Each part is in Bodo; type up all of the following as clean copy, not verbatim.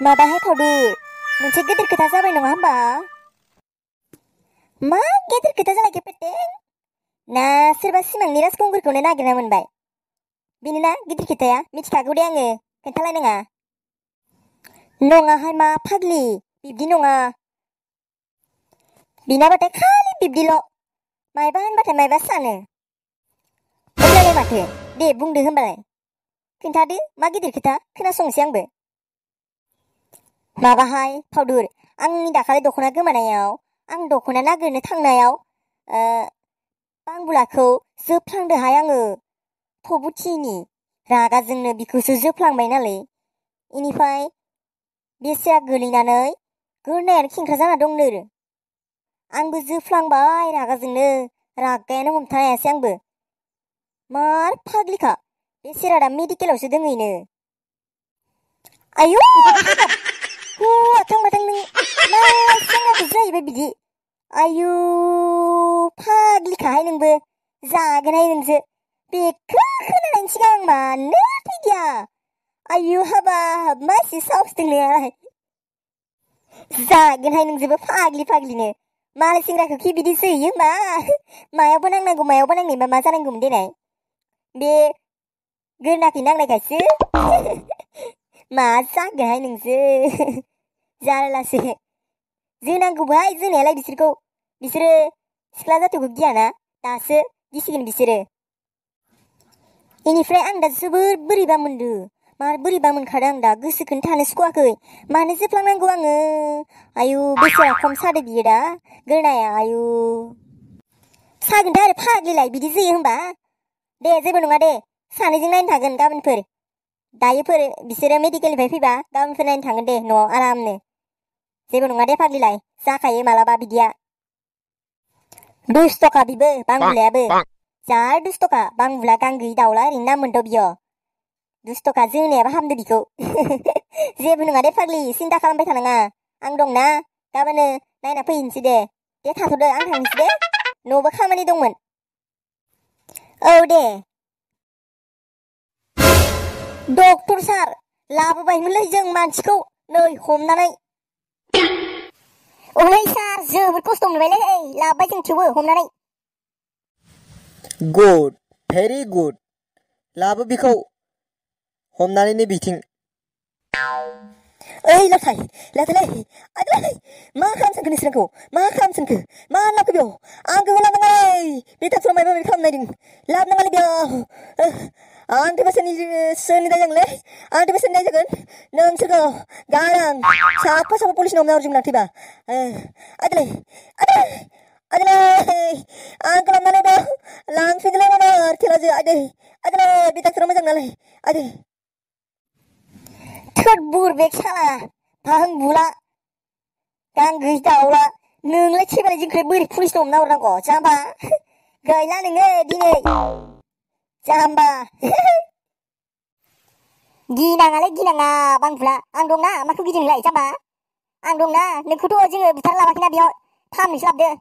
माबाहाय फावदुर मोनसे गेदेर खोथा जाबाय नङा होमबा? मा गेदेर खोथा जालायखो पेटें? ना सोरबा सिमांनि राजखुंगुरखौनो नागिरना मोनबाय? बेनो ना गिदिर खोथाया? मिथिखागौ दे आङो, खोन्थालायनाङा। नङाहाय मा फाग्लि, बिब्दि नङा। बिनाबाथाय खालि बिब्दिल', मायबा होनबाथाय मायबा सानो। अब्लालाय माथो? दे बुंदो होमबालाय। खोन्थादो मा गिदिर खोथा, खोनासंसै आंबो। माबाहाय फावदुर, आंनि दाखालि दख'ना गोमानायाव, आं दख'ना नागिरनो थांनायाव बांबुलाखौ जोफ्लांदोहाय आङो। थबुथिनि रागाजोंनो बिखौसो जोफ्लांबाय नालाय। इनिफ्राय बेसेरा गोलैनानै गोरनायानो खेंख्रा जाना दंनो। आंबो जोफ्लांबाय रागाजोंनो, रागायानो हमथानो हायासै आंबो। मार फाग्लिखा, बेसेरा दा मेडिकेलावसो दङैनो। आयौ हाबाब, हौवा थांबाथां नों मा सेंग्राखौ जाहैबाय बिदि? आयु फाग्लिखाहाय नोंबो, जागोनहाय नोंसो। बेखौ खोनानायनि सिगां आं मानो फैदिया? आयु हाबाब, मा एसे साहस दं नोंहालाय? जागोनहाय नोंजोबो फाग्लिनो। मालाय सेंग्राखौ खि बिदि जोहैयो होमबा? मायावबो नांनांगौ मायावबो नांनायबा मा जानांगौमोन देनाय? बे गोरनाखै नांनायखायसो मा जागोनहाय नोंसो? जारलासो। जोनांगौबोहाय जोनायालाय बिसोरखौ। बिसोरो सिख्ला जाथोखौ गियाना, दासो गिसिगोन बिसोरो। इनिफ्राय आं दा जोबोर बोरैबा मोनदो। मार बोरैबा मोनखादों आं दा, गोसोखौनो थानो सुखुवाखै। मानो जोफ्लांनांगौ आङो? आयु बेसेरा खम सादो बियो दा, गोरनाया आयु। सागोन दा आरो फाग्लिलाय, बिदि जोयो होमबा? दे जेबो नङा दे, सानैजों नायनो थागोन गाबोनफोर। दायोफोर बिसोरो मेडिकेलनिफ्राय फैबा गाबोनफोर नायनो थांगोन दे न'आव आरामनो। जेबो नङा दे फाग्लिलाय, जाखायो मालाबा बिदिया। दुस्थ'खा बिबो, बांबुलायाबो। जार दुस्थ'खा, बांबुला गां गैयि दाउला ओरैनो नाम मोनद' बियो। दुस्थ'खा, जोनायाबो हामदो बिखौ। जेबो नङा दे फाग्लि, सिन्था खालामबाय थानाङा। आं दंना, गाबोनो नायना फैनोसै दे। दे थाथ'दो, आं थांनोसै दे। न'बो खामानि दंमोन। औ दे। डक्टर सार, लाबोबायमोनलै जों मानसिखौ, नै हमनानै। ओलै सार, जोबोद खस्थ' मोनबायलै, लाबोबाय जों थेवबो हमनानै। Good, very good. लाबो बिखौ हमनानैनो बिथिं। ओइ लाथायलै, आदै मा खालामसोनखो नोंसोरखौ? मा खालामसोनखो? मा लाबोखो बेयाव? आंखौबो लाबोनाङालै, बे डाक्टरा माबा माबि खालामनो नायदों। लाबोनाङालै बेयाव। आंथ'बा सोरनि दाय जागोनलै? आंथ'बा सोरनि दाय जागोन? नोंसोरखौ गारां साफा पुलिसनो हमना हरजोबगोन आं थैबा। आदैलै, आंखौ लांनानै दा लांफैदोलै माबार थेलाजो आदैलै, बे डाक्टरा मोजां नङालै आदै। थोद बुरबेक साला, बांबुला गां गैयि दाउला, नोंलाय थेबालाय जोंखौलाय बोरै पुलिसनो हमना हरनांगौ जाम्बा? गैला नोङो दिनै, जाम्बा। गिनाङालै गिनाङा बांबुला, आं दंना, माखौ गिदों नोंलाय जाम्बा? आं दंना, नोंखौथ' जोङो बुथारना लाबाखैना बेयाव, फाहामनोसो लाबोदों।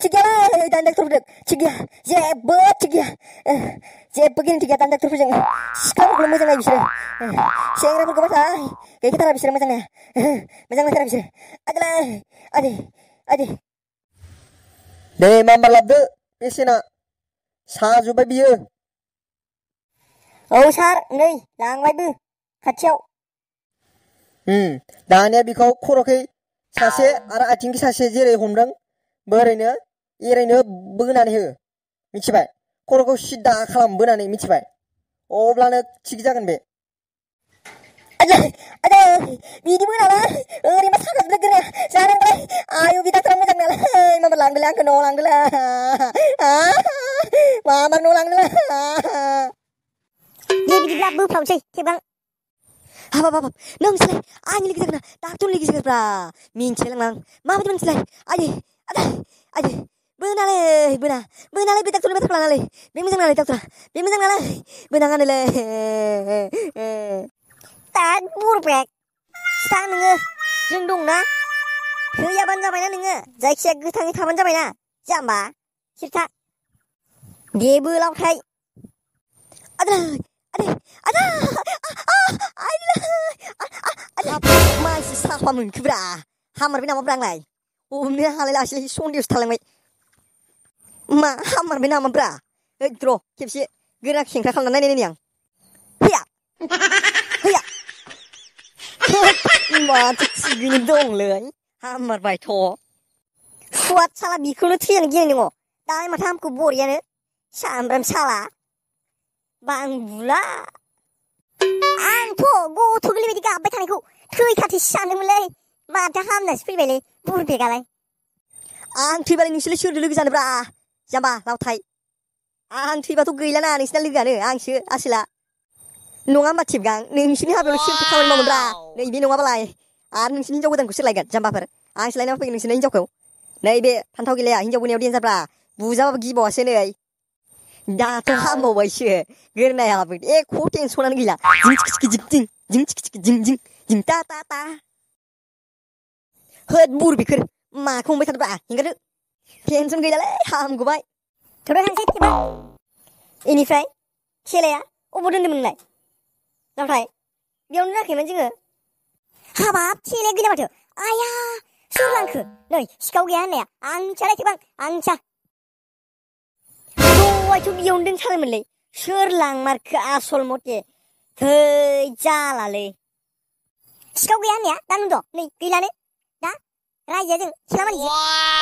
थिग गैयालै दानि डाक्टरफोरजों, थिग गैया, जेबो थिग गैया। जेबो गेरेन्टि गैया दानि डाक्टरफोरजों। सिख्लाफोरखौल' मोजां नायो बिसोरो। सेंग्राफोरखौ बाथाय गैखाथारा बिसोरो मोजां नाया। मोजां नायथारा बिसोरो। आदै। दे मामार लाबोदो, पेसेन्टआ साजोब्बाय बियो। औ सार, नै लांबायबो खाथियाव। दानिया बिखौ खर'खै सासे आरो आथिंखै सासे जेरै हमदों, बोरैनो एरैनो बोनानै हो, मिथिबाय? खर'खौ सिदा खालाम बोनानै, मिथिबाय? अब्लानो थिग जागोन बे। आदै बिदि बोनानै ओरैनो साखाजोबदों गोरनाया, जानांबाय। आयु बे डाक्टरा मोजां नङालै, माबार लांदोलै आंखौ न'आव लांदोलै। माबार न'आव लांदोलै। दे बिदिब्ला बोफ्रावनोसै खेबगां। हाबाब नोंसोरलाय आंनि लोगो जागोन ना डाक्टरनि लोगो जागोनब्रा? मिन्थिलाय लां माबायदि मानसिलाय? आदै बोनालै बे डाक्टरनि बाथ्राखौ लानालै, बे मोजां नालाय डाक्टरा, बे मोजां नालाय, बोनाङानोलै। दा बुरबेक सिथा नोङो, जों दंना, थैयाबानो जाबायना नोङो, जायखिया गोथाङै थाबानो जाबायना, जाम्बा खिरखा। दे बोलावथाय। आदै मोनखोब्रा हामारबाय नामाब्रा आंलाय हमनो हालायलासैलै सन्देहसो थालांबाय मा हामारबाय नामाब्रा ओइ र' खेबसे गोरा खेंख्रा खालामना नायनायनि आं हैया हैया माथो थिगैनो दंलै हामारबायथ' सुवाद साला बिखौनो थैयानो गिनाय दङ दालाय माथो हामखौ बरियानो सामब्राम साला बांबुला आंथ' गथ' गोरलै बायदि गाबबाय थानायखौ थैखाथोसो सानदोंमोनलै माथो हामनासो फैबायलै बुरबेगालाय आं थैबालाय नोंसोरलाय सोरजों लोगो जानोब्रा जाम्बा लावथाय आं थैबाथ' गैलाना नोंसिना लोगोआनो आंसो आसोला नङा होमबा थिबगां नोंसिनि हाबायाव सोरथो खामानि मावोब्रा नैबे नङाबालाय आरो नोंसिनि हिनजाव गोदानखौ सोर लायगोन जाम्बाफोर आंसो लायनानै फैगोन नोंसिनि हिनजावखौ नैबे फान्थाव गेलाया हिनजाव बोनायाव देन्जारब्रा बुजाबाबो गिबावासो नै दाथ' हामबावबायसो गोरनायाबो एख' टेनसनानो गैला जिं चिकि जिं जिं चिकि जिं जिं जिं ता ता ता होद बुरबिखोर माखौ हमबाय थादोब्रा हेंगारदो टेनसन गैलालै हामगौबाय थ'र' थांसै थिबा इनिफ्राय खेलाया अबाव दोन्दोंमोनलाय नाथाय बेयावनो दोनाखैमोन जोङो हाबाब खेलाया गैला माथो आया सोर लांखो नै सिखाव गैया होननाया आं मिथियालै थिबां आं मिथिया दहायथ' बेयावनो दोनथारोमोनलै सोर लांमारखो आसल मथे थै जालालै सिखाव गैया होननाया दा नुदों नै गैलानो दा रायजोआ जों खेलामानिजों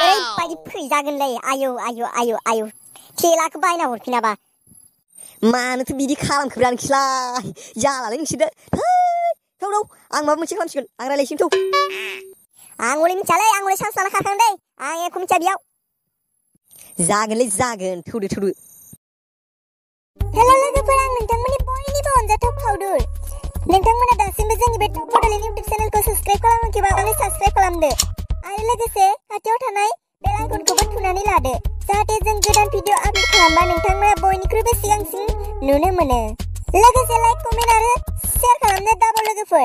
ओरैबायदि फैजागोनलै आयौ आयौ आयौ आयौ खेलाखौ बायना हरफिनाबा मानोथो बिदि खालामखोब्रा नोंसोरलाय जालालै नोंसोरदो थौ थौ आं माबा मोनसे खालामसिगोन आं रायलायसिगोन थौ आं हले मिथियालै आं हले सान्स लाना खारखां दै आं एख' मिथिया बेयाव जागोनलै जागोन थौदो थौदो हेल' लोगोफोर आं नोंथांमोननि बयनिबो अनजाथाव फावदुर नोंथांमोना दासिमबो जोंनि बे टप बड'लेण्ड इउटिउब चेनेलखौ साबस्क्राइब खालामाखैबा अन्नानै साबस्क्राइब खालामदो आरो लोगोसे खाथियाव थानाय बेल आइकनखौबो थुनानै लादो जाहाथे जों गोदान भिडिअ आपल'ड खालामबा नोंथांमोना बयनिख्रुइबो सिगांसिन नुनो मोनो लोगोसे लाइक कमेन्ट आरो शेयार खालामनो दाबाव लोगोफोर